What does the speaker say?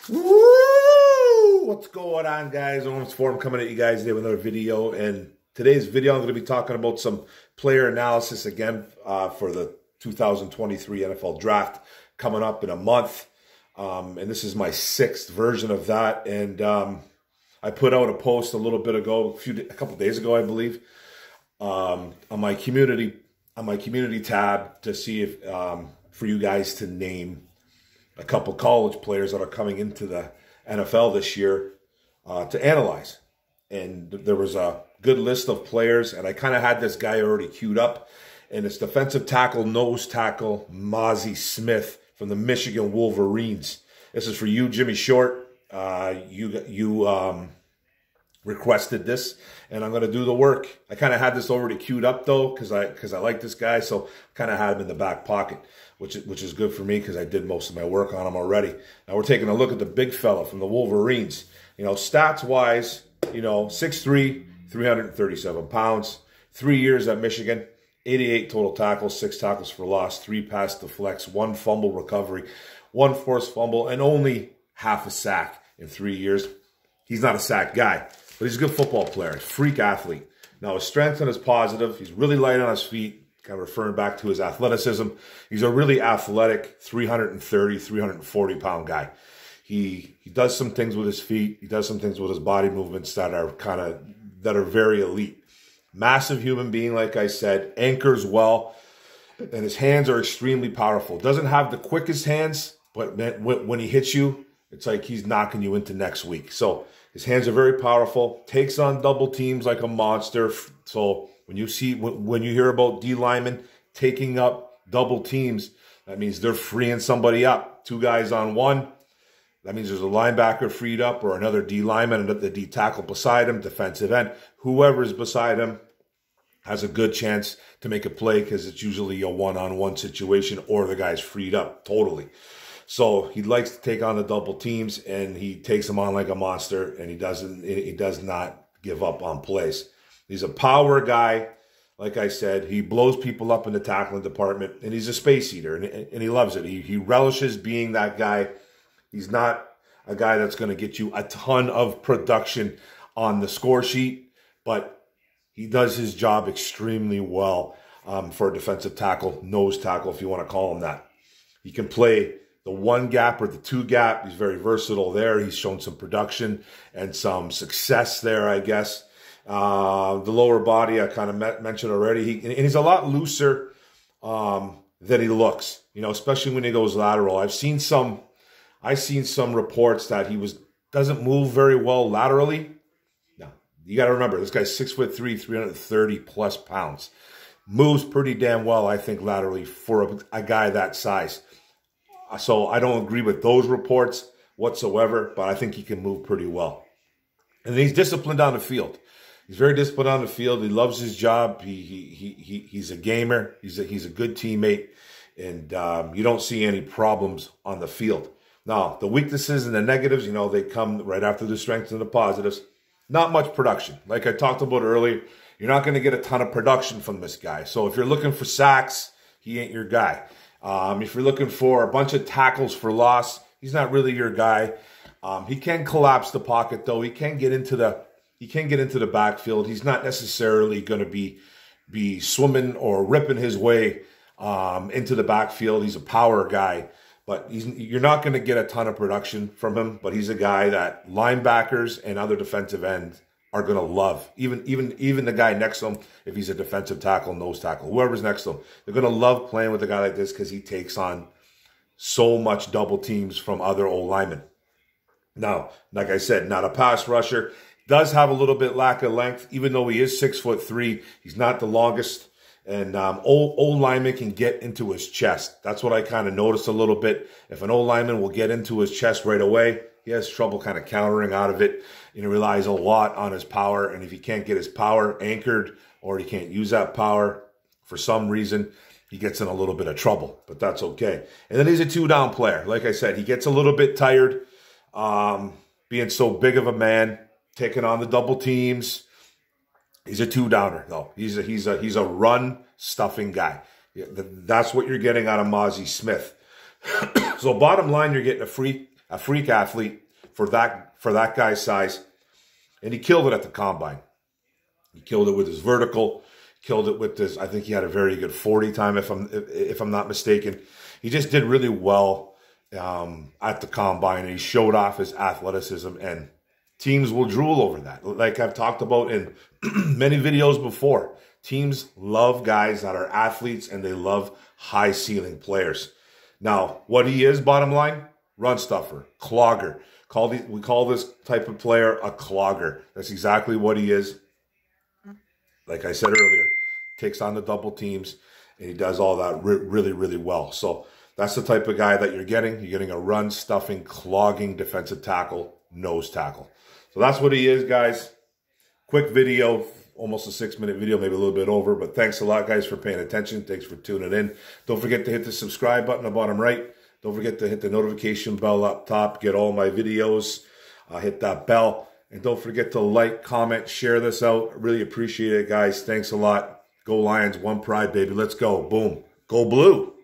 Woo! What's going on, guys? Owens Forum coming at you guys today with another video. And today's video, I'm going to be talking about some player analysis again for the 2023 NFL Draft coming up in a month. And this is my 6th version of that. And I put out a post a little bit ago, a couple days ago, I believe, on my community tab to see if for you guys to name a couple college players that are coming into the NFL this year to analyze. And there was a good list of players, and I kind of had this guy already queued up, and it's defensive tackle, nose tackle, MAZI Smith from the Michigan Wolverines. This is for you, Jimmy Short. You requested this, and I'm going to do the work. I kind of had this already queued up, though, because I like this guy, so kind of had him in the back pocket, which is good for me because I did most of my work on him already. Now we're taking a look at the big fella from the Wolverines. You know, stats-wise, you know, 6'3", 337 pounds, 3 years at Michigan, 88 total tackles, 6 tackles for loss, 3 pass deflects, 1 fumble recovery, 1 forced fumble, and only half a sack in 3 years. He's not a sack guy, but he's a good football player, freak athlete. Now, his strength and his positive, he's really light on his feet, kind of referring back to his athleticism. He's a really athletic 330, 340-pound guy. He does some things with his feet. He does some things with his body movements that are very elite. Massive human being, like I said, anchors well, and his hands are extremely powerful. Doesn't have the quickest hands, but when he hits you, it's like he's knocking you into next week. So his hands are very powerful, takes on double teams like a monster. So when you hear about D linemen taking up double teams, that means they're freeing somebody up. 2 guys on 1. That means there's a linebacker freed up or another D lineman and the D tackle beside him, defensive end. Whoever's beside him has a good chance to make a play because it's usually a one-on-one situation or the guy's freed up totally. So he likes to take on the double teams, and he takes them on like a monster, and he does not give up on plays. He's a power guy. Like I said, he blows people up in the tackling department, and he's a space eater, and he loves it. He relishes being that guy. He's not a guy that's going to get you a ton of production on the score sheet, but he does his job extremely well for a defensive tackle, nose tackle, if you want to call him that. He can play the 1 gap or the 2 gap. He's very versatile there. He's shown some production and some success there, I guess. The lower body, I kind of mentioned already. And he's a lot looser than he looks, you know, especially when he goes lateral. I've seen some reports that he doesn't move very well laterally. No, you got to remember, this guy's 6'3", 330+ pounds. Moves pretty damn well, I think, laterally for a guy that size. So I don't agree with those reports whatsoever, but I think he can move pretty well. And he's disciplined on the field. He's very disciplined on the field. He loves his job. He's a gamer. He's a good teammate, and you don't see any problems on the field. Now, the weaknesses and the negatives, you know, they come right after the strengths and the positives. Not much production. Like I talked about earlier, you're not going to get a ton of production from this guy. So if you're looking for sacks, he ain't your guy. If you're looking for a bunch of tackles for loss, he's not really your guy. He can collapse the pocket, though. He can get into the backfield. He's not necessarily going to be swimming or ripping his way into the backfield. He's a power guy, but you're not going to get a ton of production from him. But he's a guy that linebackers and other defensive ends are going to love. Even the guy next to him, if he's a defensive tackle, nose tackle, whoever's next to him, they're going to love playing with a guy like this because he takes on so much double teams from other old linemen. Now, like I said, not a pass rusher. Does have a little bit lack of length, even though he is 6'3". He's not the longest. And old linemen can get into his chest. That's what I kind of noticed a little bit. If an old lineman will get into his chest right away, he has trouble kind of countering out of it. And he relies a lot on his power. And if he can't get his power anchored or he can't use that power for some reason, he gets in a little bit of trouble. But that's okay. And then he's a 2-down player. Like I said, he gets a little bit tired being so big of a man, taking on the double teams. He's a 2-downer, though. He's a run-stuffing guy. That's what you're getting out of MAZI Smith. So bottom line, you're getting a a freak athlete for that guy's size. And he killed it at the combine. He killed it with his vertical, killed it with this. I think he had a very good 40 time, if I'm not mistaken. He just did really well at the combine, and he showed off his athleticism, and teams will drool over that. Like I've talked about in many videos before, teams love guys that are athletes, and they love high ceiling players. Now, what he is, bottom line, run stuffer, clogger. We call this type of player a clogger. That's exactly what he is. Like I said earlier, takes on the double teams, and he does all that really, really well. So that's the type of guy that you're getting. You're getting a run-stuffing, clogging defensive tackle, nose tackle. So that's what he is, guys. Quick video, almost a 6-minute video, maybe a little bit over. But thanks a lot, guys, for paying attention. Thanks for tuning in. Don't forget to hit the subscribe button on the bottom right. Don't forget to hit the notification bell up top. Get all my videos. Hit that bell. And don't forget to like, comment, share this out. Really appreciate it, guys. Thanks a lot. Go Lions, one pride, baby. Let's go. Boom. Go blue.